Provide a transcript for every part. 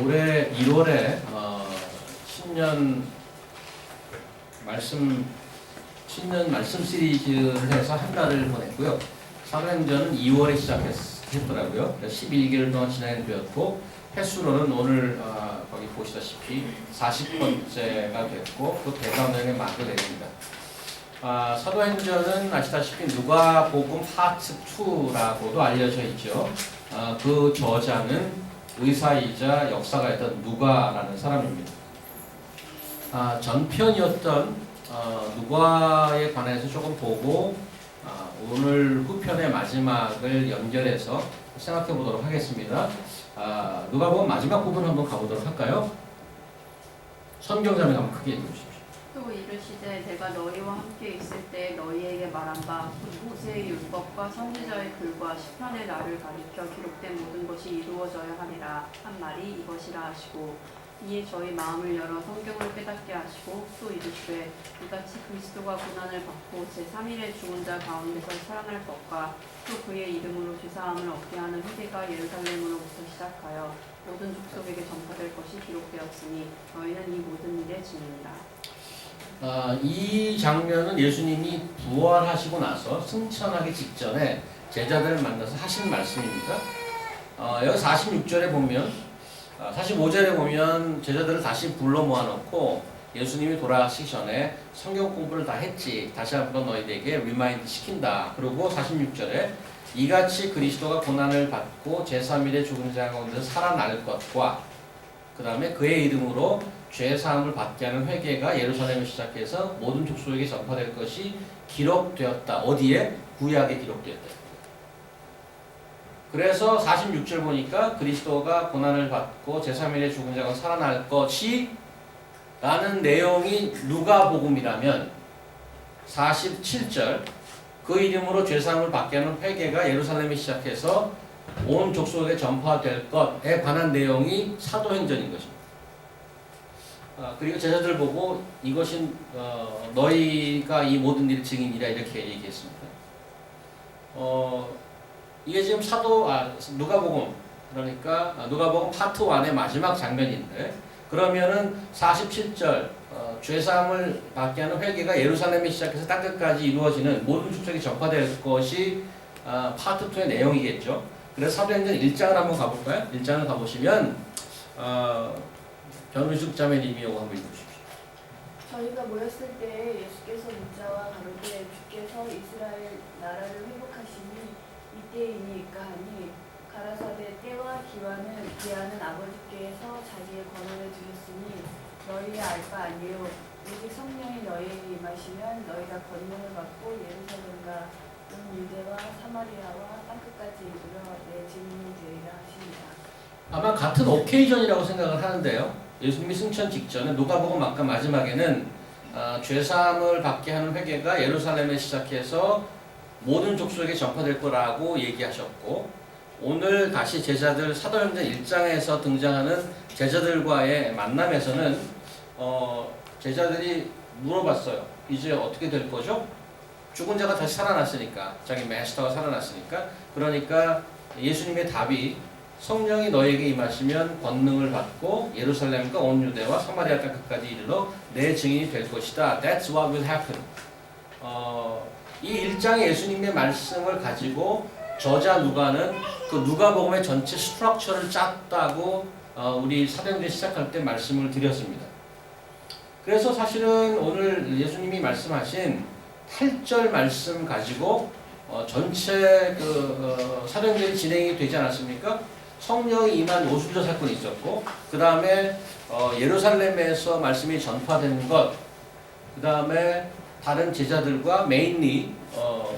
올해 1월에 신년 말씀 시리즈를 해서 한 달을 보냈고요. 사도행전은 2월에 시작했더라고요. 11개월 동안 진행되었고 횟수로는 오늘 거기 보시다시피 40번째가 됐고 그 대강령의 막을 내립니다. 사도행전은 아시다시피 누가복음 파트 2라고도 알려져 있죠. 그 저자는 의사이자 역사가였던 누가라는 사람입니다. 전편이었던 누가에 관해서 조금 보고 오늘 후편의 마지막을 연결해서 생각해 보도록 하겠습니다. 누가복음 마지막 부분 한번 가보도록 할까요? 선경자매 한번 크게 읽어 주십시오. 또 이르시되 내가 너희와 함께 있을 때 너희에게 말한 바 모세의 율법과 선지자의 글과 시편의 날을 가리켜 기록된 모든 것이 이루어져야 하리라 한 말이 이것이라 하시고 이에 저희 마음을 열어 성경을 깨닫게 하시고 또 이르시되 이같이 그리스도가 고난을 받고 제3일에 죽은 자 가운데서 살아날 것과 또 그의 이름으로 죄사함을 얻게 하는 회개가 예루살렘으로부터 시작하여 모든 족속에게 전파될 것이 기록되었으니 너희는 이 모든 일의 증인이라. 이 장면은 예수님이 부활하시고 나서 승천하기 직전에 제자들을 만나서 하신 말씀입니다. 여기 46절에 보면 45절에 보면 제자들을 다시 불러 모아놓고 예수님이 돌아가시기 전에 성경 공부를 다 했지 다시 한번 너희에게 리마인드 시킨다. 그리고 46절에 이같이 그리스도가 고난을 받고 제3일에 죽은 자 가운데서 살아날 것과 그 다음에 그의 이름으로 죄사함을 받게 하는 회개가 예루살렘을 시작해서 모든 족속에게 전파될 것이 기록되었다. 어디에? 구약에 기록되었다. 그래서 46절 보니까 그리스도가 고난을 받고 제3일에 죽은 자가 살아날 것이 라는 내용이 누가복음이라면 47절 그 이름으로 죄사함을 받게 하는 회개가 예루살렘에 시작해서 온 족속에 전파될 것에 관한 내용이 사도행전인 것입니다. 그리고 제자들 보고 이것이 너희가 이 모든 일의 증인이라 이렇게 얘기했습니다. 이게 지금 누가복음 그러니까 누가복음 파트 1의 마지막 장면인데 그러면은 47절 죄사함을 받게 하는 회개가 예루살렘에 시작해서 땅끝까지 이루어지는 모든 족속에 전파될 것이 파트 2의 내용이겠죠. 그래서 사도행전 1장을 한번 가볼까요? 1장을 가보시면 변우숙 자매님이 이거 한번 읽으십시오. 저희가 모였을 때 예수께서 묻자와 가로되 주께서 이스라엘 나라를 회복하시니 이때이니까 하니 가라사대 때와 기한은 아버지께서 자기의 권한을 주셨으니 너희의 알 바 아니요 오직 성령이 너희에게 임하시면 너희가 권능을 받고 예루살렘과 온 유대와 사마리아와 땅끝까지 이르러 내 증인이 되리라 하십니다. 아마 같은 오케이전이라고 생각을 하는데요. 예수님이 승천 직전에 누가복음 아까 마지막에는 죄사함을 받게 하는 회개가 예루살렘에 시작해서 모든 족속에게 전파될 거라고 얘기하셨고 오늘 다시 제자들 사도행전 1장에서 등장하는 제자들과의 만남에서는 제자들이 물어봤어요. 이제 어떻게 될 거죠? 죽은 자가 다시 살아났으니까 자기 마스터가 살아났으니까 그러니까 예수님의 답이 성령이 너에게 임하시면 권능을 받고 예루살렘과 온 유대와 사마리아 땅끝까지 이르러 내 증인이 될 것이다. That's what will happen. 이 1장의 예수님의 말씀을 가지고 저자 누가는 그 누가복음의 전체 스트럭처를 짰다고 우리 사도행전 시작할 때 말씀을 드렸습니다. 그래서 사실은 오늘 예수님이 말씀하신 8절 말씀 가지고 전체 사도행전이 진행이 되지 않았습니까? 성령이 임한 오순절 사건이 있었고 그 다음에 예루살렘에서 말씀이 전파되는 것 그 다음에 다른 제자들과 메인리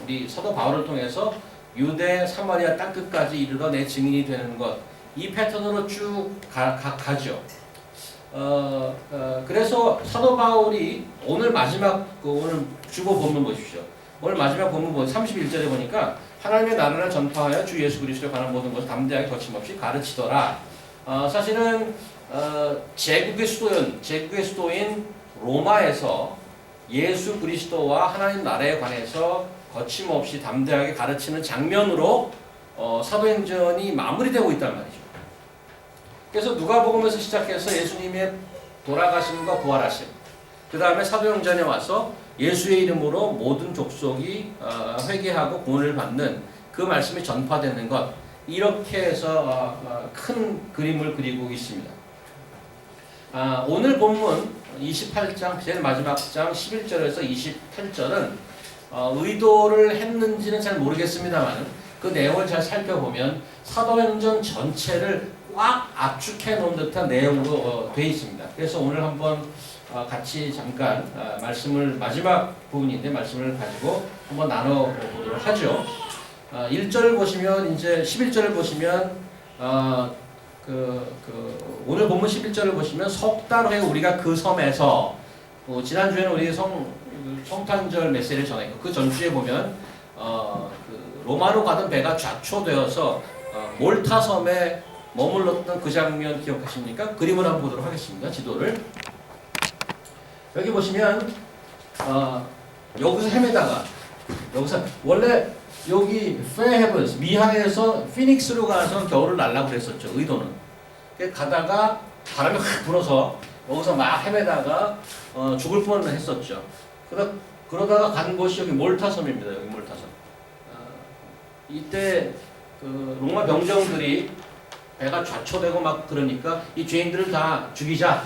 우리 사도 바울을 통해서 유대 사마리아 땅끝까지 이르러 내 증인이 되는 것 이 패턴으로 쭉 가죠. 그래서 사도 바울이 오늘 마지막 오늘 주보 본문 보십시오. 오늘 마지막 본문 31절에 보니까 하나님의 나라를 전파하여 주 예수 그리스도에 관한 모든 것을 담대하게 거침없이 가르치더라. 사실은 제국의 수도인 로마에서 예수 그리스도와 하나님 나라에 관해서 거침없이 담대하게 가르치는 장면으로 사도행전이 마무리되고 있단 말이죠. 그래서 누가복음에서 시작해서 예수님의 돌아가심과 부활하심, 그 다음에 사도행전에 와서 예수의 이름으로 모든 족속이 회개하고 구원을 받는 그 말씀이 전파되는 것, 이렇게 해서 큰 그림을 그리고 있습니다. 오늘 본문 28장 제일 마지막 장 11절에서 28절은 의도를 했는지는 잘 모르겠습니다만 그 내용을 잘 살펴보면 사도행전 전체를 꽉 압축해 놓은 듯한 내용으로 되어 있습니다. 그래서 오늘 한번 같이 잠깐 말씀을, 마지막 부분인데 말씀을 가지고 한번 나눠보도록 하죠. 1절을 보시면, 이제 11절을 보시면 오늘 본문 11절을 보시면 석 달 후에 우리가 그 섬에서, 지난주에는 우리 성탄절 메시지를 전했고 그 전주에 보면 로마로 가던 배가 좌초되어서 몰타 섬에 머물렀던 그 장면 기억하십니까? 그림을 한번 보도록 하겠습니다. 지도를 여기 보시면 여기서 헤매다가, 여기서 원래 여기 페헤븐스 미하에서 피닉스로 가서 겨울을 날라고 그랬었죠. 의도는 가다가 바람이 확 불어서 여기서 막 헤매다가 죽을 뻔을 했었죠. 그러다가 간 곳이 여기 몰타섬입니다. 여기 몰타섬. 이때 그 로마 병정들이 배가 좌초되고 막 그러니까 이 죄인들을 다 죽이자.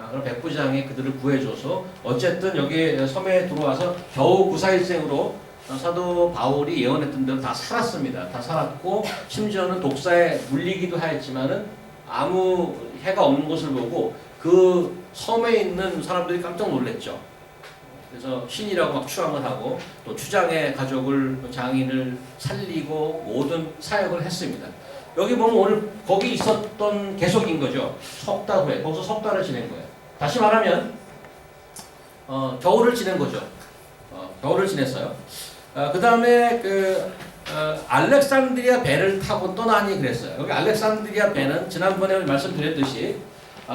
그럼 백부장이 그들을 구해줘서 어쨌든 여기 섬에 들어와서 겨우 구사일생으로 사도 바울이 예언했던 대로 다 살았습니다. 다 살았고 심지어는 독사에 물리기도 하였지만은 아무 해가 없는 것을 보고 그 섬에 있는 사람들이 깜짝 놀랐죠. 그래서 신이라고 막 추앙을 하고 또 추장의 가족을, 장인을 살리고 모든 사역을 했습니다. 여기 보면 오늘 거기 있었던 계속인 거죠. 석 달 후에 거기서 석 달을 지낸 거예요. 다시 말하면 겨울을 지낸 거죠. 겨울을 지냈어요. 그 다음에 알렉산드리아 배를 타고 떠나니 그랬어요. 여기 알렉산드리아 배는 지난번에 말씀드렸듯이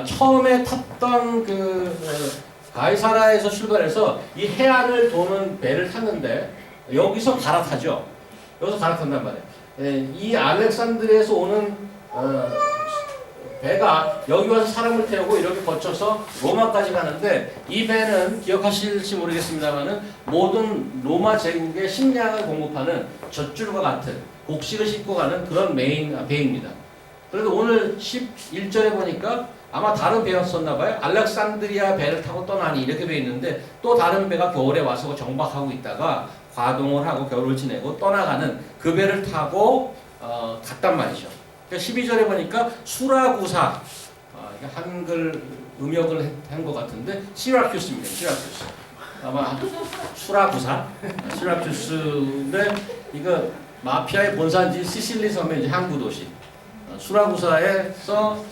처음에 탔던 가이사라에서 출발해서 이 해안을 도는 배를 탔는데 여기서 갈아타죠. 여기서 갈아탄단 말이에요. 이 알렉산드리아에서 오는 배가 여기 와서 사람을 태우고 이렇게 거쳐서 로마까지 가는데 이 배는 기억하실지 모르겠습니다만은 모든 로마 제국의 식량을 공급하는 젖줄과 같은 곡식을 싣고 가는 그런 메인 배입니다. 그래도 오늘 11절에 보니까 아마 다른 배였었나 봐요. 알렉산드리아 배를 타고 떠나니 이렇게 돼 있는데 또 다른 배가 겨울에 와서 정박하고 있다가 과동을 하고 겨울을 지내고 떠나가는 그 배를 타고 갔단 말이죠. 12절에 보니까 수라구사, 한글 음역을 한 것 같은데 시라큐스입니다. 시라큐스. 아마 수라구사, 시라큐스인데 이거 마피아의 본산지 시실리 섬의 이제 항구 도시. 수라구사에서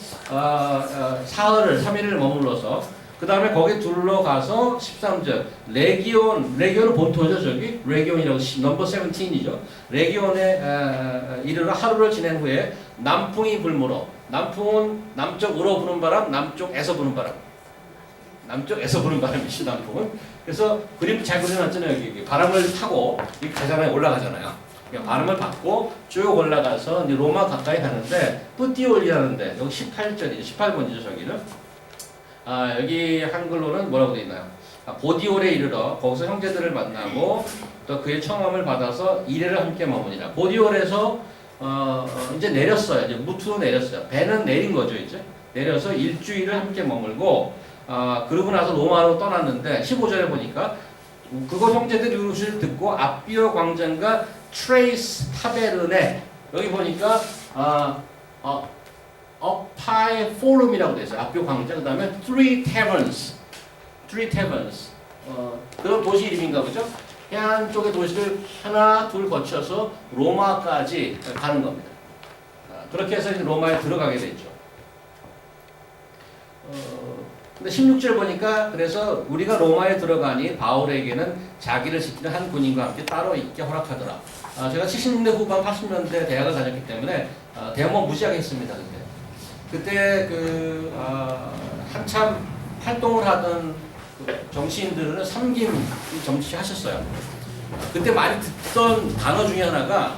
사흘을 3일을 머물러서 그 다음에 거기 둘러가서 13절 레기온은 본토죠. 저기 레기온이라고 넘버 17이죠. 레기온에 이르러 하루를 지낸 후에 남풍이 불므로, 남풍은 남쪽으로 부는 바람, 남쪽에서 부는 바람, 남쪽에서 부는 바람이죠. 남풍은. 그래서 그림 잘 그려놨잖아요. 여기 바람을 타고 이 가잖아요. 올라가잖아요. 바람을 받고 쭉 올라가서 이제 로마 가까이 가는데 뿌띠올리라는데 여기 18절이죠. 18번이죠. 저기는. 여기 한글로는 뭐라고 되어 있나요? 보디올에 이르러 거기서 형제들을 만나고 또 그의 청함을 받아서 이래를 함께 머무니라. 보디올에서 이제 내렸어요. 이제 무트로 내렸어요. 배는 내린 거죠. 이제 내려서 일주일을 함께 머물고 그러고 나서 로마로 떠났는데 15절에 보니까 그곳 형제들이 이것을 듣고 앞비오 광장과 트레이스 타베르네, 여기 보니까 어파이 포럼이라고 되어 있어요. 앞비오 광장. 그 다음에 three taverns 그런 도시 이름인가 보죠. 해안 쪽의 도시를 하나 둘 거쳐서 로마까지 가는 겁니다. 그렇게 해서 이제 로마에 들어가게 되죠. 근데 16절 보니까 그래서 우리가 로마에 들어가니 바울에게는 자기를 지키는 한 군인과 함께 따로 있게 허락하더라. 제가 70년대 후반 80년대 대학을 다녔기 때문에 대학원 무지하게 했습니다. 그때 한참 활동을 하던 정치인들은 삼김 정치 하셨어요. 그때 많이 듣던 단어 중에 하나가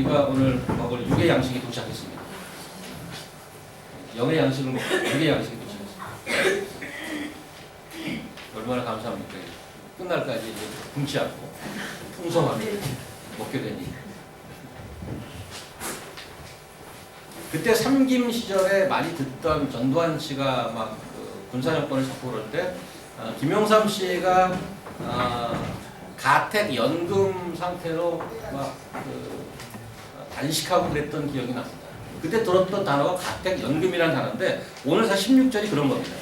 우리가 오늘 먹을 육의 양식이 도착했습니다. 영의 양식을 먹고 육의 양식이 도착했습니다. 얼마나 감사합니까? 끝날까지 이제 굶지 않고 풍성하게 먹게 되니. 그때 삼김 시절에 많이 듣던 전두환 씨가 막 그 군사 정권을 잡고 그럴 때 김영삼 씨가 가택 연금 상태로 막 단식하고 그랬던 기억이 납니다. 그때 들었던 단어가 가택 연금이라는 단어인데 오늘 사실 16절이 그런 겁니다.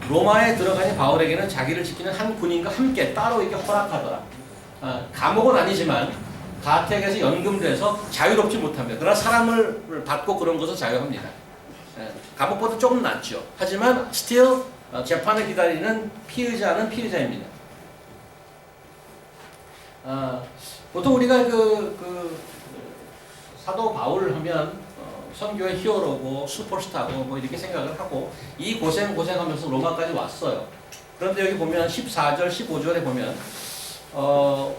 로마에 들어가니 바울에게는 자기를 지키는 한 군인과 함께 따로 이렇게 허락하더라. 감옥은 아니지만 가택에서 연금돼서 자유롭지 못합니다. 그러나 사람을 받고 그런 것은 자유합니다. 감옥보다 조금 낫죠. 하지만 still 재판을 기다리는 피의자는 피의자입니다. 보통 우리가 그 사도 바울 하면 선교의 히어로고 슈퍼스타고 뭐 이렇게 생각을 하고 이 고생하면서 로마까지 왔어요. 그런데 여기 보면 14절, 15절에 보면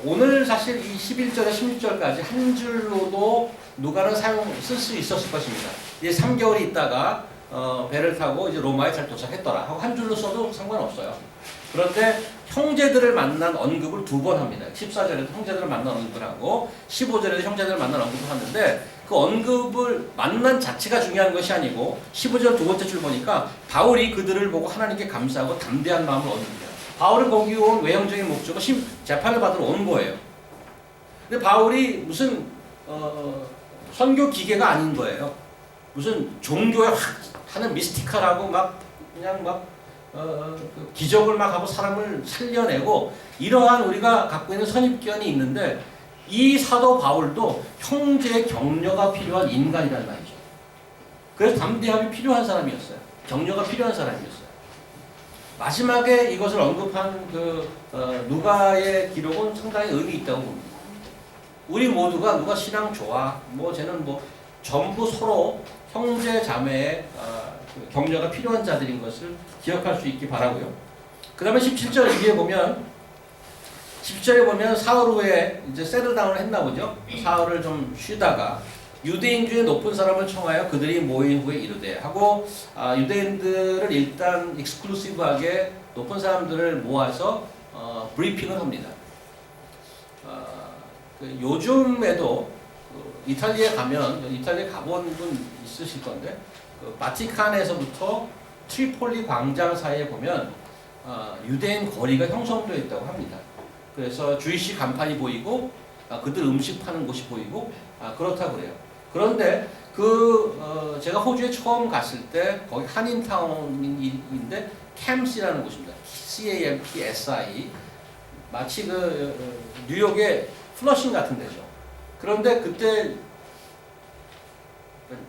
오늘 사실 이 11절에 16절까지 한 줄로도 누가는 쓸 수 있었을 것입니다. 이제 3개월이 있다가 배를 타고 이제 로마에 잘 도착했더라 하고 한 줄로 써도 상관없어요. 그런데 형제들을 만난 언급을 2번 합니다. 14절에도 형제들을 만난 언급을 하고 15절에도 형제들을 만난 언급을 하는데 그 언급을 만난 자체가 중요한 것이 아니고 15절 2번째 줄 보니까 바울이 그들을 보고 하나님께 감사하고 담대한 마음을 얻습니다. 바울은 거기 온 외형적인 목적은 재판을 받으러 온 거예요. 근데 바울이 무슨 선교 기계가 아닌 거예요. 무슨 종교에 하는 미스티컬하고 막 그냥 막 기적을 막 하고 사람을 살려내고 이러한 우리가 갖고 있는 선입견이 있는데 이 사도 바울도 형제의 격려가 필요한 인간이라는 말이죠. 그래서 담대함이 필요한 사람이었어요. 격려가 필요한 사람이었어요. 마지막에 이것을 언급한 누가의 기록은 상당히 의미 있다고 봅니다. 우리 모두가 누가 신앙 좋아, 뭐 쟤는 뭐 전부 서로 형제 자매의 격려가 필요한 자들인 것을 기억할 수 있기 바라고요. 그 다음에 17절 위에 보면 10절에 보면 사흘 후에 이제 세틀다운을 했나 보죠. 사흘을 좀 쉬다가 유대인 중에 높은 사람을 청하여 그들이 모인 후에 이르되 하고 유대인들을 일단 익스클루시브하게 높은 사람들을 모아서 브리핑을 합니다. 요즘에도 이탈리아에 가면 이탈리아에 가본 분 있으실 건데 바티칸에서부터 트리폴리 광장 사이에 보면 유대인 거리가 형성되어 있다고 합니다. 그래서 주이시 간판이 보이고 그들 음식 파는 곳이 보이고 그렇다고 그래요. 그런데 제가 호주에 처음 갔을 때 거기 한인타운인데 캠스라는 곳입니다. CAMPSI 마치 뉴욕의 플러싱 같은 데죠. 그런데 그때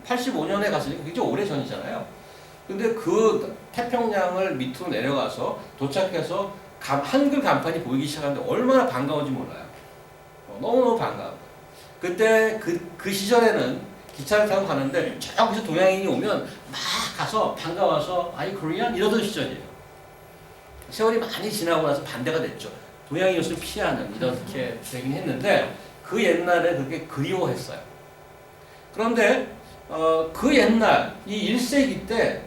85년에 갔으니까 굉장히 오래전이잖아요. 근데 그 태평양을 밑으로 내려가서 도착해서 한글 간판이 보이기 시작하는데 얼마나 반가운지 몰라요. 너무너무 반가워. 그때 그 시절에는 기차를 타고 가는데 저기서 동양인이 오면 막 가서 반가워서 아이 코리안 이러던 시절이에요. 세월이 많이 지나고 나서 반대가 됐죠. 동양인 옷을 피하는 이렇게 되긴 했는데 그 옛날에 그렇게 그리워했어요. 그런데 그 옛날 이 1세기 때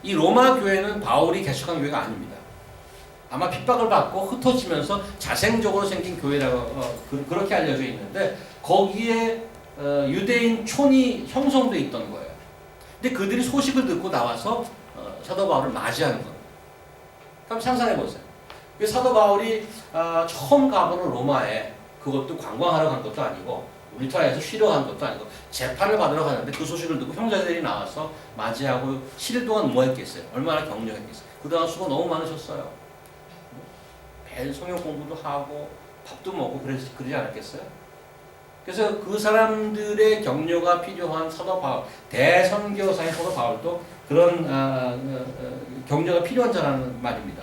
이 로마 교회는 바울이 개척한 교회가 아닙니다. 아마 핍박을 받고 흩어지면서 자생적으로 생긴 교회라고 그렇게 알려져 있는데 거기에 유대인 촌이 형성돼 있던 거예요. 근데 그들이 소식을 듣고 나와서 사도 바울을 맞이하는 겁니다. 그럼 상상해 보세요. 사도 바울이 처음 가보는 로마에 그것도 관광하러 간 것도 아니고 울타리에서 쉬러 간 것도 아니고 재판을 받으러 가는데 그 소식을 듣고 형제들이 나와서 맞이하고 7일 동안 뭐 했겠어요? 얼마나 격려했겠어요? 그동안 수고 너무 많으셨어요. 매일 성경 공부도 하고 밥도 먹고 그러지 않았겠어요? 그래서 그 사람들의 격려가 필요한 사도 바울, 대선교사인 사도 바울도 그런 격려가 필요한 자라는 말입니다.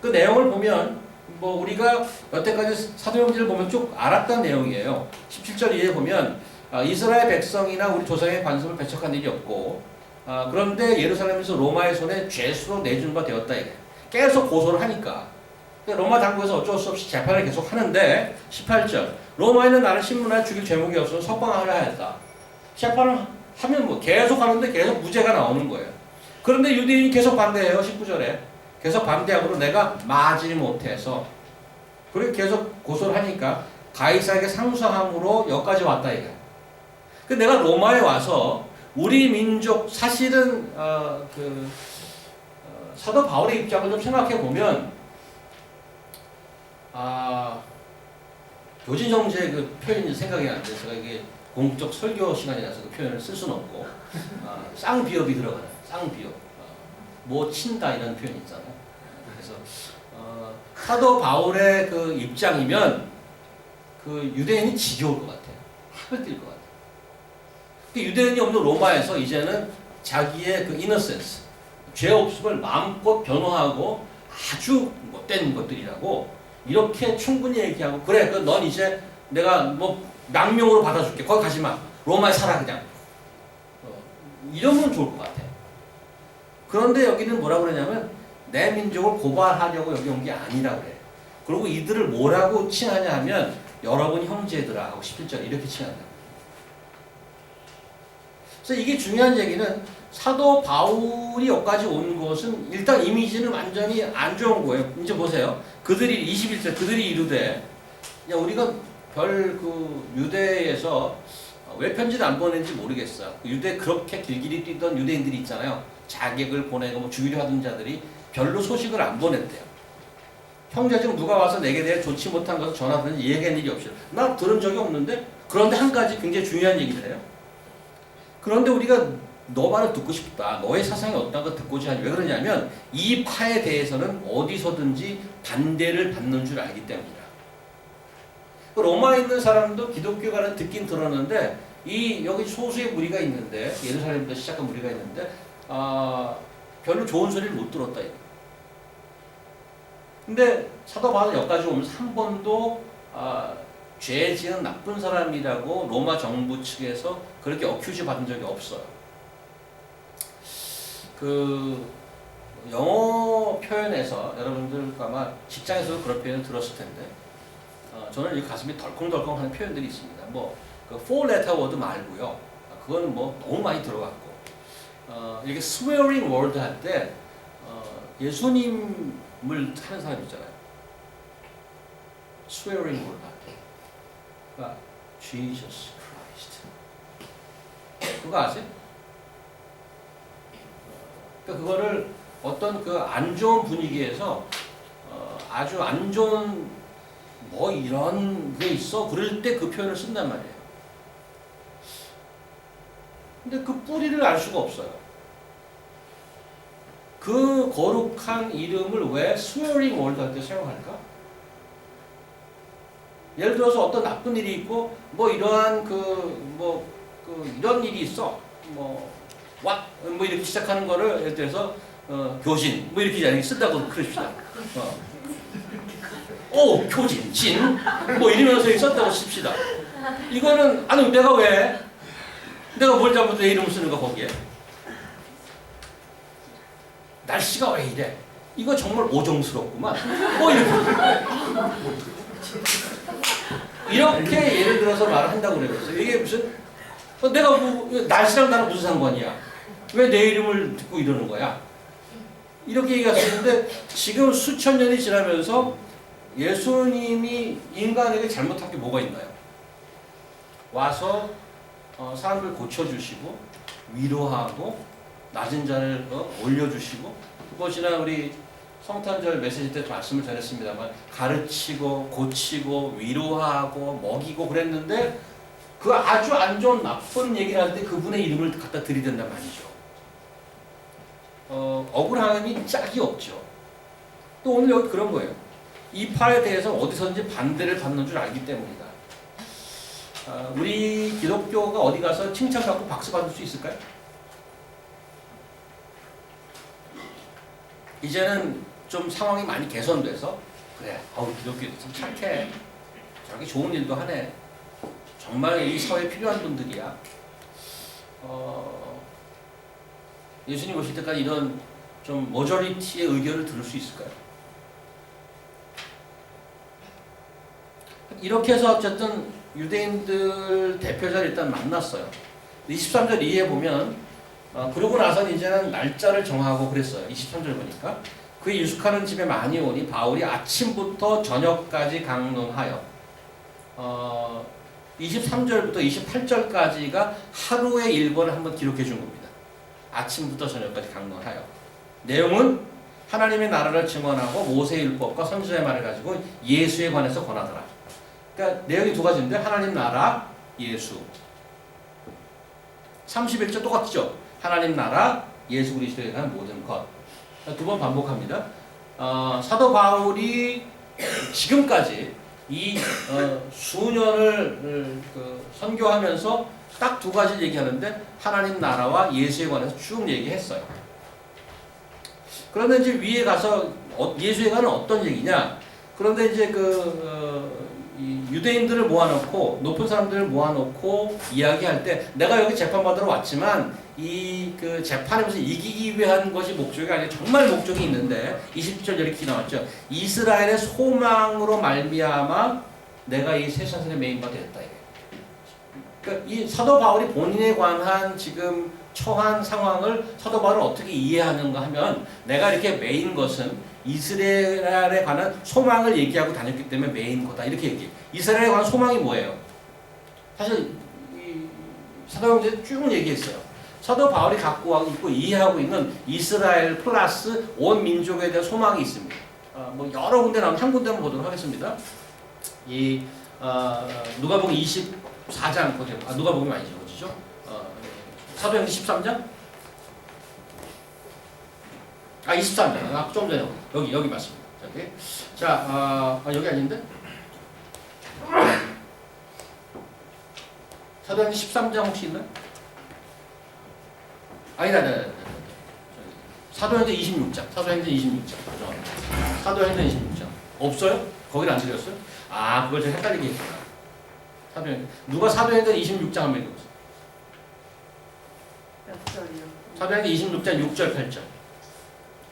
그 내용을 보면 뭐 우리가 여태까지 사도행전을 보면 쭉 알았던 내용이에요. 17절 이에 보면 이스라엘 백성이나 우리 조상의 관습을 배척한 일이 없고 그런데 예루살렘에서 로마의 손에 죄수로 내준 바 되었다. 계속 고소를 하니까 로마 당국에서 어쩔 수 없이 재판을 계속 하는데 18절 로마에는 나를 신문하여 죽일 제목이 없어서 석방하려 하였다. 재판을 하면 뭐 계속 하는데 계속 무죄가 나오는 거예요. 그런데 유대인이 계속 반대해요. 19절에 계속 반대하고 내가 마지 못해서 그리고 계속 고소를 하니까 가이사에게 상소함으로 여기까지 왔다 이거야. 그 내가 로마에 와서 우리 민족 사실은 사도 바울의 입장을 좀 생각해 보면 교진정제의 그 표현이 생각이 안 돼서 제가 이게 공적 설교 시간이라서 그 표현을 쓸 수는 없고 쌍비읍이 들어가요. 쌍비읍 뭐 친다 이런 표현이 있잖아요. 그래서 사도 바울의 그 입장이면 그 유대인이 지겨울 것 같아요. 학을 뛸 것 같아요. 그 유대인이 없는 로마에서 이제는 자기의 그 이너센스, 죄 없음을 마음껏 변호하고 아주 못된 것들이라고 이렇게 충분히 얘기하고 그래, 넌 이제 내가 뭐 망명으로 받아줄게. 거기 가지 마. 로마에 살아 그냥. 이러면 좋을 것 같아. 그런데 여기는 뭐라고 그러냐면 내 민족을 고발하려고 여기 온 게 아니라 그래. 그리고 이들을 뭐라고 칭하냐 하면 여러분 형제들아 하고 11절 이렇게 칭한다. 그래서 이게 중요한 얘기는 사도 바울이 여기까지 온 것은 일단 이미지는 완전히 안 좋은 거예요. 이제 보세요. 그들이 21절 그들이 이르되 야 우리가 별 그 유대에서 왜 편지를 안 보냈는지 모르겠어. 유대 그렇게 길길이 뛰던 유대인들이 있잖아요. 자객을 보내고 뭐 죽이려 하던 자들이 별로 소식을 안 보냈대요. 형제 중 누가 와서 내게 대해 좋지 못한 것을 전하든지 얘기한 일이 없어요. 나 들은 적이 없는데 그런데 한 가지 굉장히 중요한 얘기를 해요. 그런데 우리가 너 말을 듣고 싶다. 너의 사상이 어떤 거 듣고자 하니 왜 그러냐면 이 파에 대해서는 어디서든지 반대를 받는 줄 알기 때문이다. 로마에 있는 사람도 기독교가는 듣긴 들었는데 이 여기 소수의 무리가 있는데 예루살렘부터 시작한 무리가 있는데 별로 좋은 소리를 못 들었다. 근데 사도 바울 여기까지 오면서 한 번도 죄 지은 나쁜 사람이라고 로마 정부 측에서 그렇게 어큐즈 받은 적이 없어요. 그 영어 표현에서 여러분들 아마 직장에서도 그런 표현을 들었을 텐데 저는 이 가슴이 덜컹덜컹 하는 표현들이 있습니다. 뭐 그 four letter word 말고요. 그거는 뭐 너무 많이 들어갔고 이렇게 swearing word 할 때 예수님을 하는 사람 있잖아요. swearing word 할 때 그러니까 Jesus Christ 그거 아세요? 그러니까 그거를 어떤 그 안 좋은 분위기에서 아주 안 좋은 뭐 이런 게 있어 그럴 때 그 표현을 쓴단 말이에요. 근데 그 뿌리를 알 수가 없어요. 그 거룩한 이름을 왜 swearing word 할 때 사용할까? 예를 들어서 어떤 나쁜 일이 있고 뭐 이러한 이런 일이 있어 뭐 이렇게 시작하는 거를 예를 들어서 교진 뭐 이렇게 쓴다고 그러십시다. 교진 진 뭐 이러면서 썼다고 씁시다. 이거는 아니 내가 뭘 잘못해 내 이름을 쓰는 거 거기에 날씨가 왜 이래? 이거 정말 오정스럽구만. 뭐 이렇게 예를 들어서 말을 한다고 그래요. 이게 무슨 내가 날씨랑 나랑 무슨 상관이야? 왜 내 이름을 듣고 이러는 거야? 이렇게 얘기했었는데 지금 수천 년이 지나면서 예수님이 인간에게 잘못한 게 뭐가 있나요? 와서 사람들 고쳐주시고 위로하고 낮은 자를 올려주시고 그것이나 우리 성탄절 메시지 때 말씀을 전했습니다만 가르치고 고치고 위로하고 먹이고 그랬는데 그 아주 안 좋은 나쁜 얘기를 할 때 그분의 이름을 갖다 들이댄단 말이죠. 억울함이 짝이 없죠. 또 오늘 여기 그런 거예요. 이 파에 대해서 어디서든지 반대를 받는 줄 알기 때문이다. 우리 기독교가 어디 가서 칭찬받고 박수 받을 수 있을까요? 이제는 좀 상황이 많이 개선돼서 그래, 기독교 참 착해. 저렇게 좋은 일도 하네. 정말 이 사회에 필요한 분들이야. 예수님 오실 때까지 이런 좀 머저리티의 의견을 들을 수 있을까요? 이렇게 해서 어쨌든 유대인들 대표자를 일단 만났어요. 23절 이해 보면 그러고 나서는 이제는 날짜를 정하고 그랬어요. 23절 보니까 그의 유숙하는 집에 많이 오니 바울이 아침부터 저녁까지 강론하여 23절부터 28절까지가 하루의 일과를 한번 기록해 준 겁니다. 아침부터 저녁까지 강론하여 내용은 하나님의 나라를 증언하고 모세의 율법과 선지자의 말을 가지고 예수에 관해서 권하더라. 그러니까 내용이 두 가지인데 하나님 나라, 예수. 31절 똑같죠? 하나님 나라, 예수 그리스도에 대한 모든 것. 두 번 반복합니다. 사도 바울이 지금까지 이 수년을 선교하면서 딱 두 가지를 얘기하는데 하나님 나라와 예수에 관해서 쭉 얘기했어요. 그런데 이제 위에 가서 예수에 관한 어떤 얘기냐? 그런데 이제 이 유대인들을 모아놓고 높은 사람들을 모아놓고 이야기할 때 내가 여기 재판받으러 왔지만 이 재판에서 이기기 위한 것이 목적이 아니라 정말 목적이 있는데 20절 이렇게 나왔죠. 이스라엘의 소망으로 말미암아 내가 이 세상의 메인바 됐다. 그러니까 이 사도 바울이 본인에 관한 지금 처한 상황을 사도 바울은 어떻게 이해하는가 하면 내가 이렇게 메인 것은 이스라엘에 관한 소망을 얘기하고 다녔기 때문에 메인 거다 이렇게 얘기해요. 이스라엘에 관한 소망이 뭐예요? 사실 이 사도행전에 쭉 얘기했어요. 사도 바울이 갖고 있고 이해하고 있는 이스라엘 플러스 온 민족에 대한 소망이 있습니다. 뭐 여러 군데 나오면 한 군데만 보도록 하겠습니다. 이 누가복음 24장 보세요. 누가복음이 아니죠, 그렇죠? 사도행전 13장? 23장. 좀 전에 여기 맞습니다. 여기. 자, 여기 아닌데? 사도행전 13장 혹시 있나요? 아니다. 사도행전 26장. 사도행전 26장. 사도행전 26장. 없어요? 거기를 안 드렸어요? 그걸 좀 헷갈리게 했구나. 사도행전. 누가 사도행전 26장 한번 읽어보세요. 몇 절이요? 사도행전 26장 6절 8절.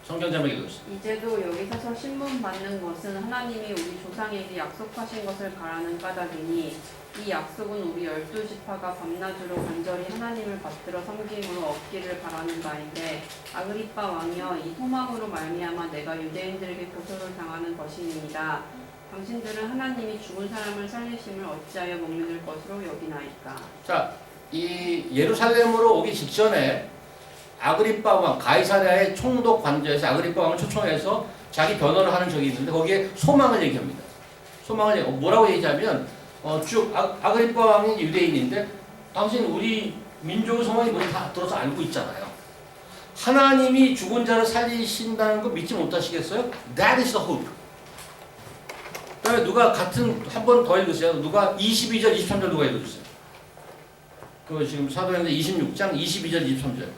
성경 자막 읽어주세요. 이제도 여기 서서 신문 받는 것은 하나님이 우리 조상에게 약속하신 것을 바라는 까닭이니 이 약속은 우리 12지파가 밤낮으로 간절히 하나님을 받들어 섬김으로 얻기를 바라는 바인데 아그리빠 왕이여 이 소망으로 말미암아 내가 유대인들에게 고소를 당하는 것이니이다. 당신들은 하나님이 죽은 사람을 살리심을 어찌하여 못 믿을 것으로 여기나이까. 자, 이 예루살렘으로 오기 직전에 아그리빠 왕, 가이사랴의 총독 관저에서 아그리빠 왕을 초청해서 자기 변호를 하는 적이 있는데 거기에 소망을 얘기합니다. 소망을 뭐라고 얘기하면 쭉 아그리빠 왕이 유대인인데 당신 우리 민족의 소망이 뭔지 다 들어서 알고 있잖아요. 하나님이 죽은 자를 살리신다는 거 믿지 못하시겠어요? That is the hope. 그다음에 누가 같은 한 번 더 읽으세요. 누가 22절, 23절 누가 읽어주세요. 그 지금 사도행전 26장 22절, 23절.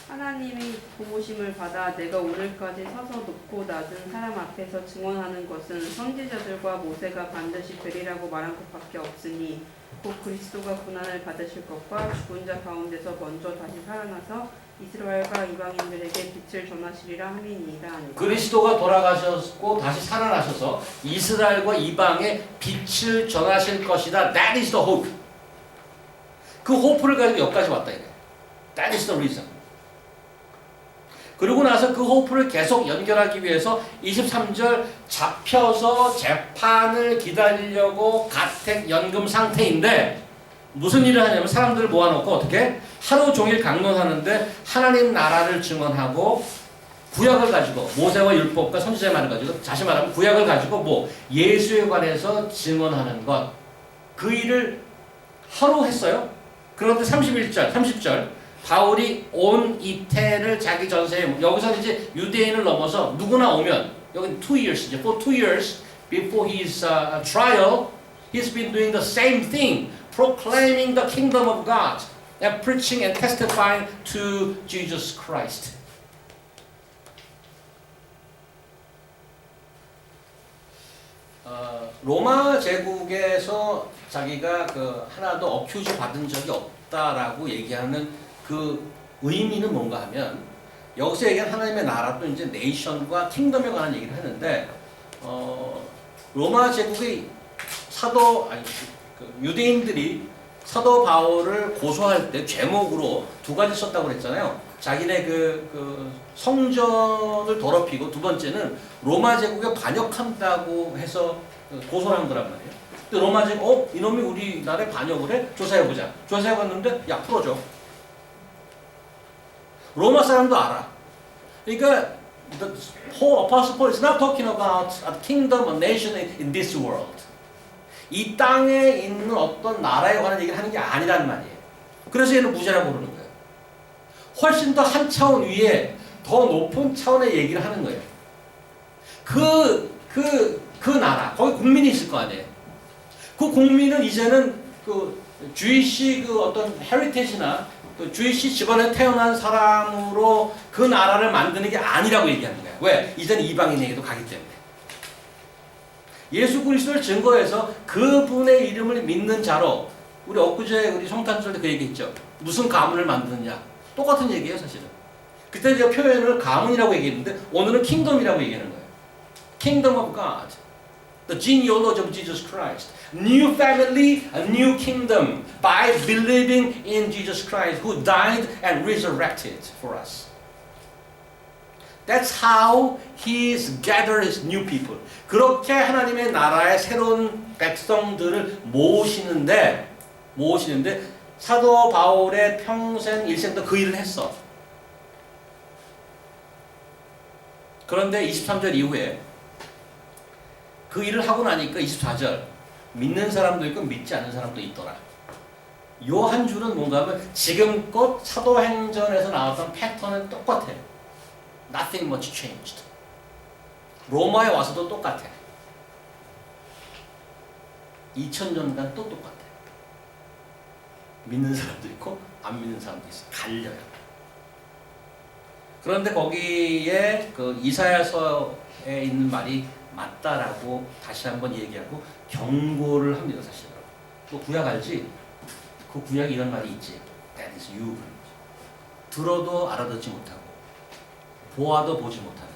하나님이 도우심을 받아 내가 오늘까지 서서 높고 낮은 사람 앞에서 증언하는 것은 선지자들과 모세가 반드시 되리라고 말한 것밖에 없으니 곧 그리스도가 고난을 받으실 것과 죽은 자 가운데서 먼저 다시 살아나서 이스라엘과 이방인들에게 빛을 전하시리라 함이니이다. 그리스도가 돌아가셨고 다시 살아나셔서 이스라엘과 이방에 빛을 전하실 것이다. That is the hope. 그 호프를 가지고 여기까지 왔다 이래. That is the reason. 그러고 나서 그 호프를 계속 연결하기 위해서 23절 잡혀서 재판을 기다리려고 가택 연금 상태인데 무슨 일을 하냐면 사람들을 모아놓고 어떻게 하루 종일 강론하는데 하나님 나라를 증언하고 구약을 가지고 모세와 율법과 선지자의 말을 가지고 다시 말하면 구약을 가지고 뭐 예수에 관해서 증언하는 것 그 일을 하루 했어요. 그런데 31절 30절 바울이 온 이태를 자기 전세에 여기서 이제 유대인을 넘어서 누구나 오면 여기 2 years이죠. For 2 years before his trial, he's been doing the same thing, proclaiming the kingdom of God and preaching and testifying to Jesus Christ. 로마 제국에서 자기가 하나도 어큐즈 받은 적이 없다라고 얘기하는 그 의미는 뭔가 하면 여기서 얘기한 하나님의 나라 또 이제 네이션과 킹덤에 관한 얘기를 하는데 로마 제국의 유대인들이 사도 바울을 고소할 때 죄목으로 두 가지 썼다고 그랬잖아요. 자기네 그 성전을 더럽히고, 두 번째는 로마 제국에 반역한다고 해서 고소를 한 거란 말이에요. 근데 로마 제국, 이놈이 우리나라에 반역을 해? 조사해보자. 조사해봤는데, 야, 풀어줘. 로마 사람도 알아. 그러니까, the Apostle Paul is not talking about a kingdom, a nation in this world. 이 땅에 있는 어떤 나라에 관한 얘기를 하는 게 아니란 말이에요. 그래서 얘는 무죄라고 부르는 거예요. 훨씬 더 한 차원 위에 더 높은 차원의 얘기를 하는 거예요. 그 나라, 거기 국민이 있을 거 아니에요. 그 국민은 이제는 그 주이시 그 어떤 헤리티지나 그 주이시 집안에 태어난 사람으로 그 나라를 만드는 게 아니라고 얘기하는 거예요. 왜? 이제는 이방인에게도 가기 때문에. 예수 그리스도를 증거해서 그분의 이름을 믿는 자로, 우리 엊그제 우리 성탄절 때 그 얘기했죠. 무슨 가문을 만드느냐. 똑같은 얘기예요, 사실은. 그때 제가 표현을 가문이라고 얘기했는데 오늘은 킹덤이라고 얘기하는 거예요. Kingdom of God. The genealogy of Jesus Christ. New family, a new kingdom by believing in Jesus Christ who died and resurrected for us. That's how He's gathered His new people. 그렇게 하나님의 나라의 새로운 백성들을 모으시는데 사도 바울의 평생 일생도 그 일을 했어. 그런데 23절 이후에 그 일을 하고 나니까 24절 믿는 사람도 있고 믿지 않는 사람도 있더라. 요 한 줄은 뭔가 하면 지금껏 사도행전에서 나왔던 패턴은 똑같아. Nothing much changed. 로마에 와서도 똑같아. 2000년간 또 똑같아. 믿는 사람도 있고 안 믿는 사람도 있어. 갈려요. 그런데 거기에 그 이사야서에 있는 말이 맞다라고 다시 한번 얘기하고 경고를 합니다. 사실은. 또 구약 알지? 그 구약에 이런 말이 있지. That is you. 들어도 알아듣지 못하고 보아도 보지 못하는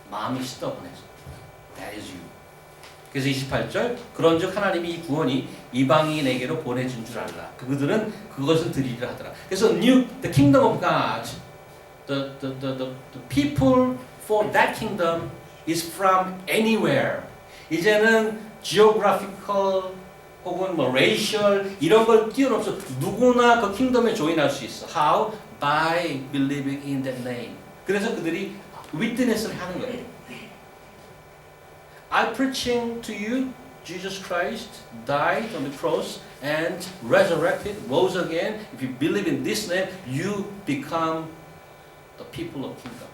마음이 시더분해서 That is you. 그래서 28절 그런즉 하나님이 이 구원이 이방인에게로 보내준 줄 알라. 그들은 그것을 드리리라 하더라. 그래서 the kingdom of God, the people for that kingdom is from anywhere. 이제는 geographical 혹은 뭐 racial 이런 걸 뛰어넘어서 누구나 그 킹덤에 조인할 수 있어. How? By believing in that name. 그래서 그들이 witness를 하는 거예요. I'm preaching to you, Jesus Christ died on the cross and resurrected, rose again. If you believe in this name, you become the people of kingdom.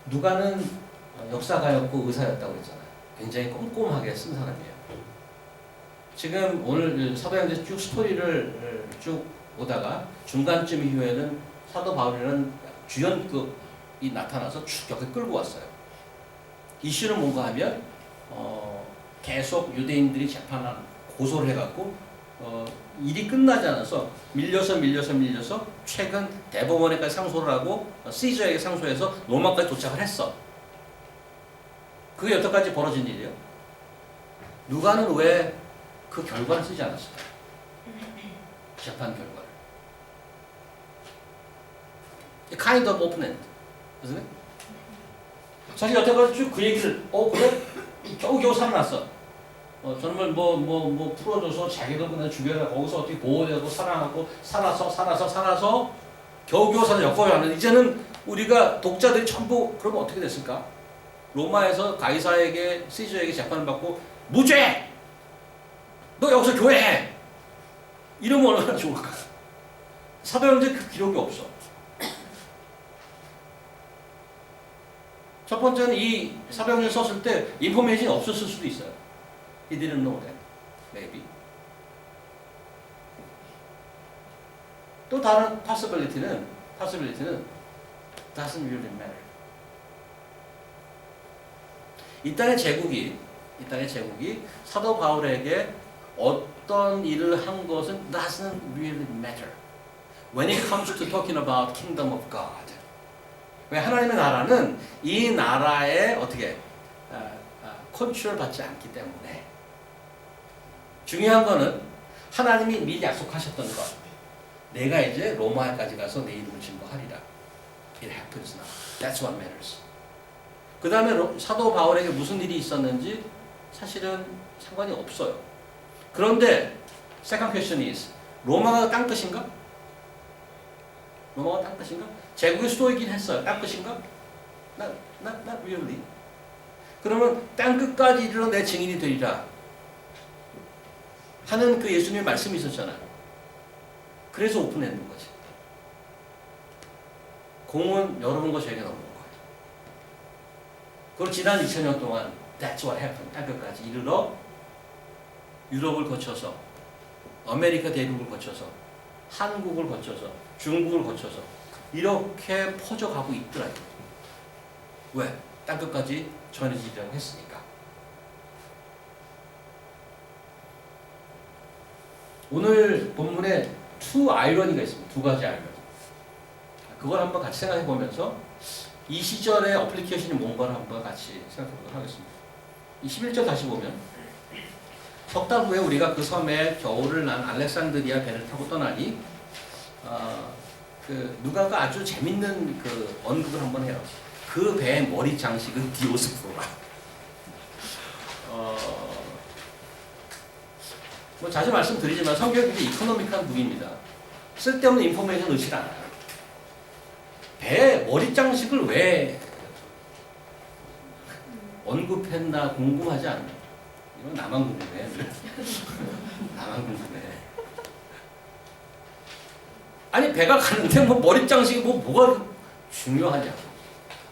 누가는 역사가였고 의사였다고 그랬잖아요. 굉장히 꼼꼼하게 쓴 사람이에요. 지금 오늘 사도행전 쭉 스토리를 쭉 오다가 중간쯤 이후에는 사도 바울이라는 주연급이 나타나서 쭉 이렇게 끌고 왔어요. 이슈는 뭔가 하면 계속 유대인들이 재판한 고소를 해갖고 일이 끝나지 않아서 밀려서 최근 대법원에까지 상소를 하고 시저에게 상소해서 로마까지 도착을 했어. 그게 여태까지 벌어진 일이에요. 누가는 왜 그 결과를 쓰지 않았을까? 재판 결과를. Kind of open-end. isn't it? 사실 여태까지 쭉 그 얘기를 그래? 겨우 살아났어. 정말 뭐 풀어줘서 자기도 그냥 죽여라. 거기서 어떻게 보호되고 사랑하고 살아서 겨우 살아 엮어야 하는. 이제는 우리가 독자들이 전부 그러면 어떻게 됐을까? 로마에서 가이사에게 시저에게 재판을 받고 무죄! 너 여기서 교회해! 이러면 얼마나 좋을까? 사도행전 그 기록이 없어. 첫 번째는 이 사도행전 썼을 때 인포메이션이 없었을 수도 있어요. He didn't know that. Maybe. 또 다른 possibility는 doesn't really matter. 이 땅의 제국이 사도 바울에게 어떤 일을 한 것은 doesn't really matter. when it comes to talking about kingdom of God. 왜 하나님의 나라는 이 나라에 어떻게 컨트롤 받지 않기 때문에 중요한 거는 하나님이 미리 약속하셨던 것. 내가 이제 로마까지 가서 내 이름을 증거하리라. It happens now. That's what matters. 그 다음에 사도 바울에게 무슨 일이 있었는지 사실은 상관이 없어요. 그런데 second question is 로마가 땅끝인가? 로마가 땅끝인가? 제국의 수도이긴 했어요. 땅끝인가? not really. 그러면 땅끝까지 이르러 내 증인이 되리라 하는 그 예수님의 말씀이 있었잖아요. 그래서 오픈했는 거지. 공은 여러분과 저에게 넘는 거예요. 그리고 지난 2000년 동안 That's what happened. 땅끝까지 이르러 유럽을 거쳐서 아메리카 대륙을 거쳐서 한국을 거쳐서 중국을 거쳐서 이렇게 퍼져가고 있더라고요. 왜? 땅끝까지 전해지려고 했으니까. 오늘 본문에 two irony가 있습니다. 두 가지 irony. 그걸 한번 같이 생각해 보면서 이 시절의 어플리케이션이 뭔가를 한번 같이 생각해 보도록 하겠습니다. 이 11절 다시 보면 석 달 후에 우리가 그 섬에 겨울을 난 알렉산드리아 배를 타고 떠나니 그 누가가 아주 재밌는 그 언급을 한번 해요. 그 배의 머리 장식은 디오스포라. 뭐 자주 말씀드리지만 성경이 굉장히 이코노믹한 북입니다. 쓸데없는 인포메이션 넣지 않아요. 배 머리 장식을 왜 언급했나 궁금하지 않나요? 이건 나만 궁금해. 나만 궁금해. 아니 배가 가는데 뭐 머리 장식이 뭐가 중요하냐고.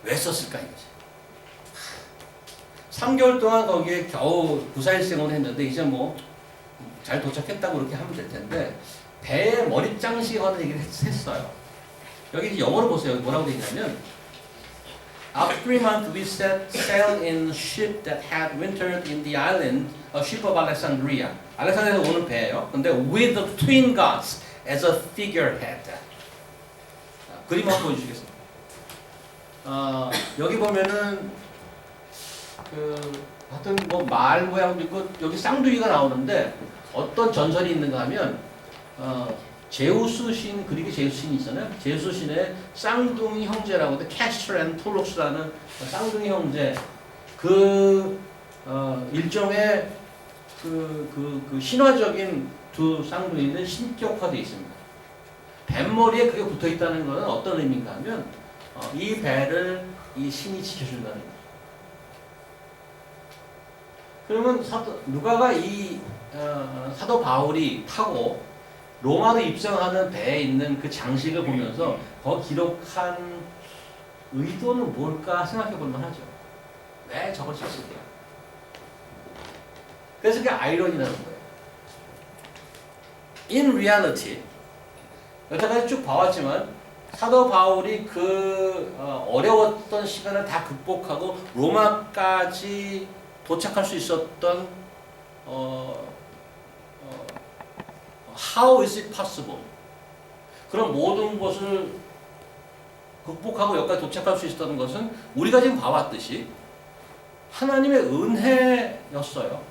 왜 썼을까 이거지. 3개월 동안 거기에 겨우 9-4일 생활을 했는데 이제 뭐 잘 도착했다고 그렇게 하면 될 텐데 배에 머리 장식에 관한 얘기를 했어요. 여기 영어로 보세요. 뭐라고 되어 있냐면 After 3 months we set sail in a ship that had wintered in the island, a ship of Alexandria. 알렉산드리아에서 오는 배예요. 근데 with the twin gods as a figurehead. 그림 한번 보여주시겠습니다. 여기 보면은 하여튼 뭐 말 모양 있고 여기 쌍둥이가 나오는데 어떤 전설이 있는가 하면 제우스 신, 그리그 제우스 신이 있잖아요. 제우스 신의 쌍둥이 형제라고 하는데 캐스터 앤 폴록스라는 쌍둥이 형제 일종의 그 신화적인 두 쌍둥이는 신격화되어 있습니다. 뱃머리에 그게 붙어 있다는 것은 어떤 의미인가 하면 이 배를 이 신이 지켜준다는 거죠. 그러면 누가가 이 사도 바울이 타고 로마로 입성하는 배에 있는 그 장식을 보면서 거기 기록한 의도는 뭘까 생각해 볼 만하죠. 왜 저걸 썼을까? 그래서 그게 아이러니라는 거예요. In reality, 여태까지 쭉 봐왔지만 사도 바울이 그 어려웠던 시간을 다 극복하고 로마까지 도착할 수 있었던 How is it possible? 그런 모든 것을 극복하고 여기까지 도착할 수 있었던 것은 우리가 지금 봐왔듯이 하나님의 은혜였어요.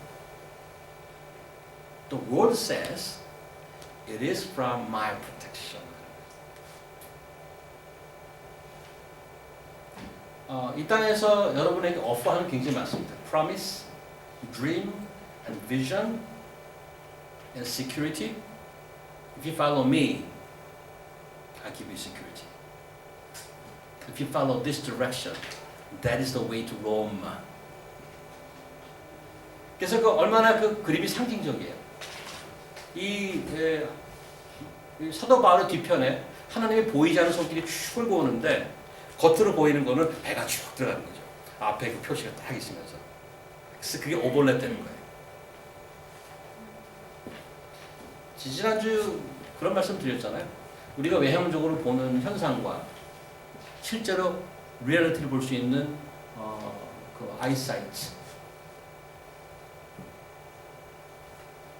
The word says it is from my protection. 이 땅에서 여러분에게 오퍼하는 게 굉장히 많습니다. Promise, dream, and vision, and security. If you follow me, I give you security. If you follow this direction, that is the way to Rome. 그래서 얼마나 그 그림이 상징적이에요. 이 사도 바울의 뒤편에 하나님이 보이지 않는 손길이 쭉 끌고 오는데 겉으로 보이는 거는 배가 쭉 들어가는 거죠. 앞에 그 표시가 딱 있으면서. 그래서 그게 오버랩 되는 거예요. 지난주 그런 말씀 드렸잖아요. 우리가 외형적으로 보는 현상과 실제로 리얼리티를 볼 수 있는 그 아이사이트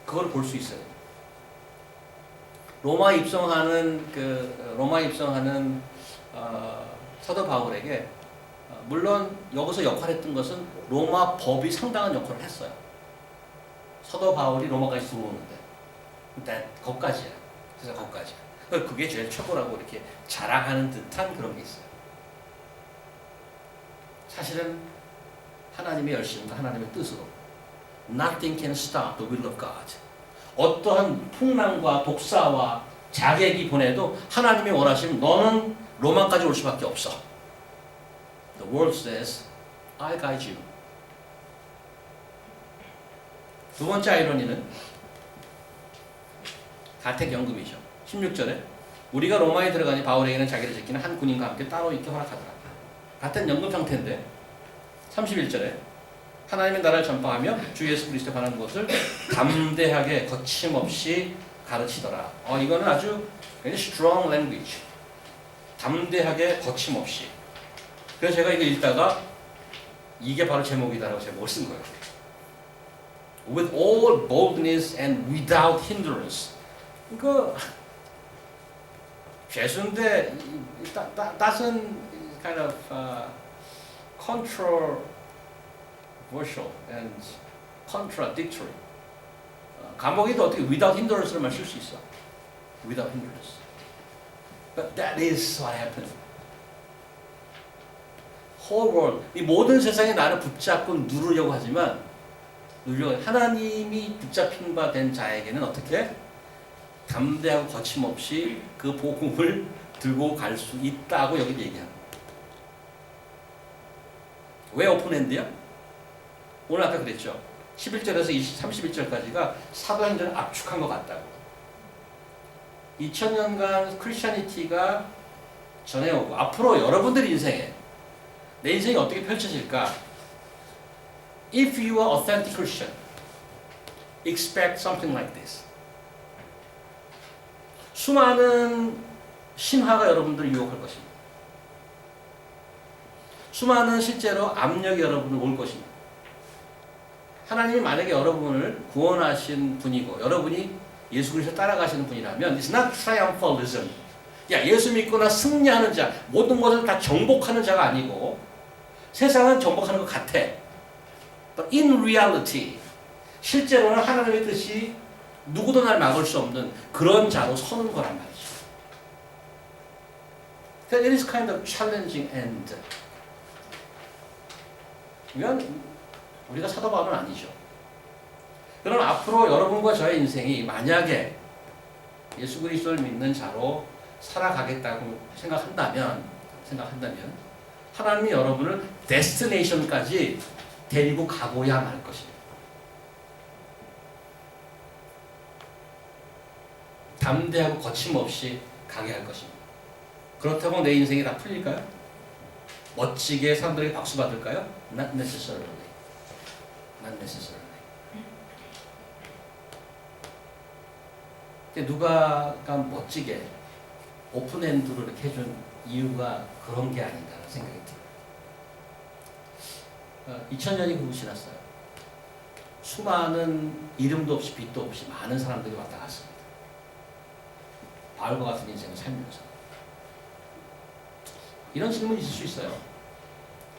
그걸 볼 수 있어요. 로마 입성하는 사도 바울에게 물론 여기서 역할했던 것은 로마 법이 상당한 역할을 했어요. 사도 바울이 로마까지 들어오는데 일단 거기까지야. 그래서 거기까지야. 그게 제일 최고라고 이렇게 자랑하는 듯한 그런 게 있어요. 사실은 하나님의 열심과 하나님의 뜻으로 Nothing can stop the will of God. 어떠한 풍랑과 독사와 자객이 보내도 하나님이 원하시면 너는 로마까지 올 수밖에 없어. The word says, I guide you. 두 번째 아이러니는 가택연금이죠. 16절에 우리가 로마에 들어가니 바울에게는 자기를 지키는 한 군인과 함께 따로 있게 허락하더라. 같은 연금 상태인데 31절에 하나님의 나라를 전파하며 주 예수 그리스도에 관한 것을 담대하게 거침없이 가르치더라. 이거는 아주 굉장히 strong language. 담대하게 거침없이. 그래서 제가 이거 읽다가 이게 바로 제목이다라고 제목을 쓴 거예요. With all boldness and without hindrance. 이거 죄수인데 doesn't kind of controversial and contradictory. 감옥에도 어떻게 without hindrance로만 쓸 수 있어. Without hindrance. But that is what happened. Whole world, 이 모든 세상이 나를 붙잡고 누르려고 하지만 하나님이 붙잡힌 바 된 자에게는 어떻게 담대하고 거침없이 그 복음을 들고 갈 수 있다고 여기 얘기합니다. 왜 오픈핸드야? 오늘 아까 그랬죠. 11절에서 31절까지가 사도행전을 압축한 것 같다고. 2000년간 크리스천리티가 전해오고 앞으로 여러분들 인생에 내 인생이 어떻게 펼쳐질까? If you are authentic Christian, expect something like this. 수많은 신화가 여러분들을 유혹할 것입니다. 수많은 실제로 압력이 여러분을 올 것입니다. 하나님이 만약에 여러분을 구원하신 분이고 여러분이 예수 그리스도 따라가시는 분이라면 It's not triumphalism. 야, 예수 믿거나 승리하는 자, 모든 것을 다 정복하는 자가 아니고 세상은 정복하는 것 같아. But in reality, 실제로는 하나님의 뜻이 누구도 날 막을 수 없는 그런 자로 서는 거란 말이죠. It is kind of challenging end. 이건 우리가 사도 바울은 아니죠. 그럼 앞으로 여러분과 저의 인생이 만약에 예수 그리스도를 믿는 자로 살아가겠다고 생각한다면 하나님이 여러분을 데스티네이션까지 데리고 가고야 말 것입니다. 담대하고 거침없이 가게 할 것입니다. 그렇다고 내 인생이 다 풀릴까요? 멋지게 사람들에게 박수 받을까요? Not necessarily. Not necessarily. 누가가 멋지게 오픈핸드로 이렇게 해준 이유가 그런 게 아닌가라는 생각이 들어요. 2000년이 그거 지났어요. 수많은 이름도 없이 빛도 없이 많은 사람들이 왔다 갔습니다. 바울과 같은 인생을 살면서. 이런 질문이 있을 수 있어요.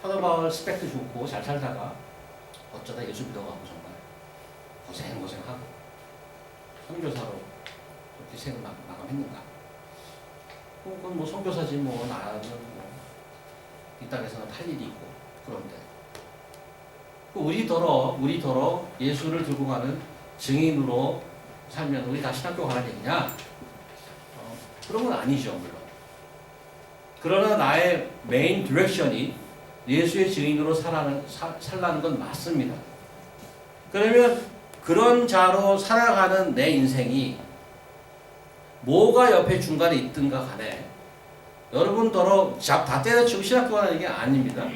사도 바울 스펙도 좋고 잘 살다가 어쩌다 예수 믿어가고 정말 고생하고 선교사로 그렇게 생을 마감했는가? 혹은 뭐 선교사지 뭐 나는 이 땅에서는 할 일이 있고 그런데 우리더러 예수를 들고 가는 증인으로 살면 우리 다 신학교 가는 얘기냐? 그런 건 아니죠 물론. 그러나 나의 메인 디렉션이 예수의 증인으로 살라는 건 맞습니다. 그러면 그런 자로 살아가는 내 인생이 뭐가 옆에 중간에 있든가 간에 여러분더러 다 때려치고 신학교 가는 게 아닙니다.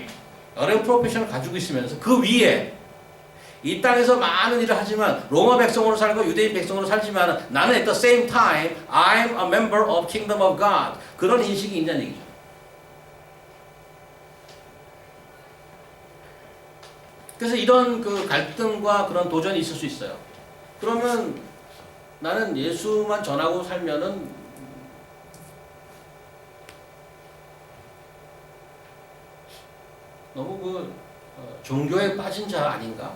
여러 프로페셔널을 가지고 있으면서 그 위에 이 땅에서 많은 일을 하지만 로마 백성으로 살고 유대인 백성으로 살지만 나는 at the same time I'm a member of Kingdom of God. 그런 인식이 있냐는 얘기죠. 그래서 이런 그 갈등과 그런 도전이 있을 수 있어요. 그러면 나는 예수만 전하고 살면은 너무 종교에 빠진 자 아닌가?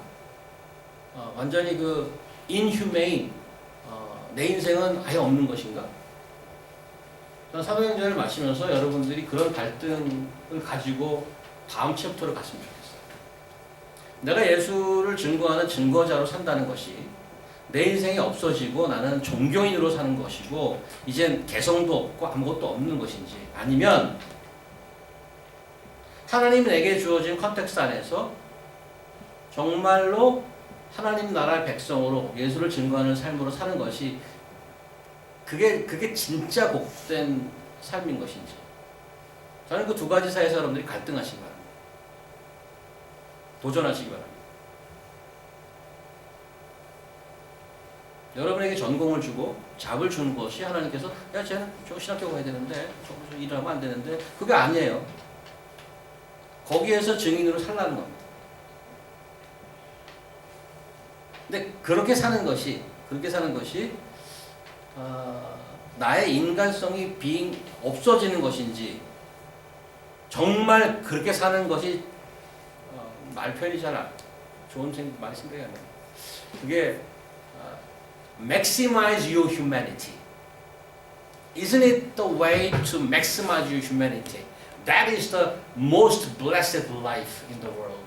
완전히 inhumane, 내 인생은 아예 없는 것인가? 저는 사도행전을 마치면서 여러분들이 그런 갈등을 가지고 다음 챕터로 갔으면 좋겠어요. 내가 예수를 증거하는 증거자로 산다는 것이 내 인생이 없어지고 나는 종교인으로 사는 것이고 이젠 개성도 없고 아무것도 없는 것인지, 아니면 하나님이 내게 주어진 컨텍스트 안에서 정말로 하나님 나라의 백성으로 예수를 증거하는 삶으로 사는 것이 그게 진짜 복된 삶인 것인지. 저는 그 두 가지 사이에서 여러분들이 갈등하시기 바랍니다. 도전하시기 바랍니다. 여러분에게 전공을 주고 잡을 주는 것이 하나님께서 야 쟤는 저 신학교 가야 되는데 저 일하면 안 되는데, 그게 아니에요. 거기에서 증인으로 살라는 겁니다. 근데 그렇게 사는 것이 나의 인간성이 없어지는 것인지, 정말 그렇게 사는 것이 말 표현이 잘 좋은 말이 생각이 안 나요. 그게 maximize your humanity. Isn't it the way to maximize your humanity? That is the most blessed life in the world.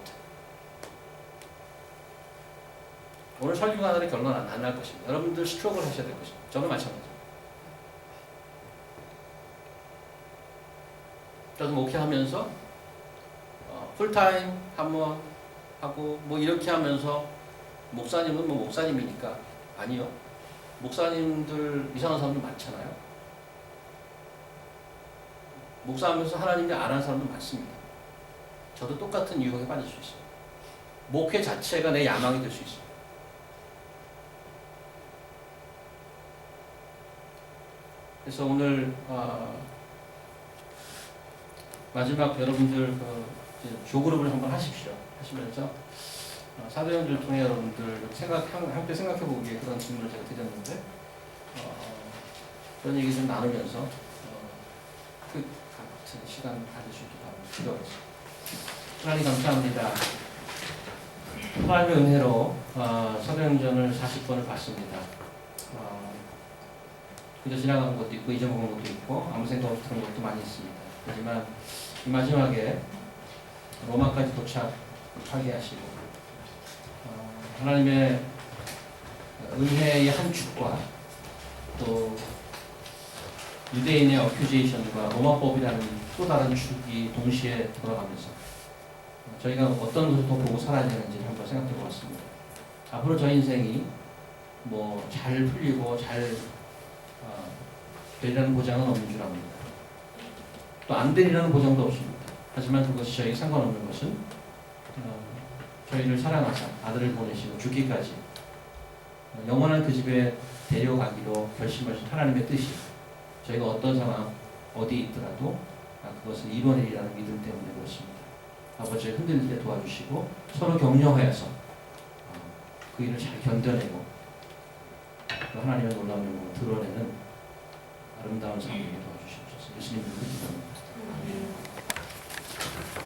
오늘 설교가 하나의 결론 안 날 것입니다. 여러분들 스트로크를 하셔야 될 것입니다. 저는 마찬가지입니다. 저도 목회하면서 풀타임 한번 하고 이렇게 하면서 목사님은 목사님이니까, 아니요. 목사님들 이상한 사람들 많잖아요. 목사하면서 하나님이 안 하는 사람도 많습니다. 저도 똑같은 유혹에 빠질 수 있어요. 목회 자체가 내 야망이 될 수 있어요. 그래서 오늘 마지막 여러분들 조그룹을 한번 하십시오. 하시면서 사도행전을 통해 여러분들 함께 생각해 보기에 그런 질문을 제가 드렸는데, 그런 얘기 좀 나누면서 같은 시간 가질 수 있도록 기도하겠습니다. 하나님 감사합니다. 하나님의 은혜로 사도행전을 40번을 봤습니다. 그저 지나간 것도 있고 잊어먹은 것도 있고 아무 생각 없이 그런 것도 많이 있습니다. 하지만 이 마지막에 로마까지 도착하게 하시고 하나님의 은혜의 한 축과 또 유대인의 어큐제이션과 로마법이라는 또 다른 축이 동시에 돌아가면서 저희가 어떤 것을 더 보고 살아야 되는지를 한번 생각해 보았습니다. 앞으로 저희 인생이 잘 풀리고 잘 되리라는 보장은 없는 줄 압니다. 또 안 되리라는 보장도 없습니다. 하지만 그것이 저에게 상관없는 것은 저희를 사랑하사 아들을 보내시고 죽기까지 영원한 그 집에 데려가기로 결심하신 하나님의 뜻이 저희가 어떤 상황 어디에 있더라도 그것을 이뤄내리라는 믿음 때문에 그렇습니다. 아버지의 흔들릴 때 도와주시고 서로 격려하여서 그 일을 잘 견뎌내고 또 하나님의 놀라운 영광을 드러내는 아름다운 삶을 도와주시옵소서. 예수님을 기도합니다.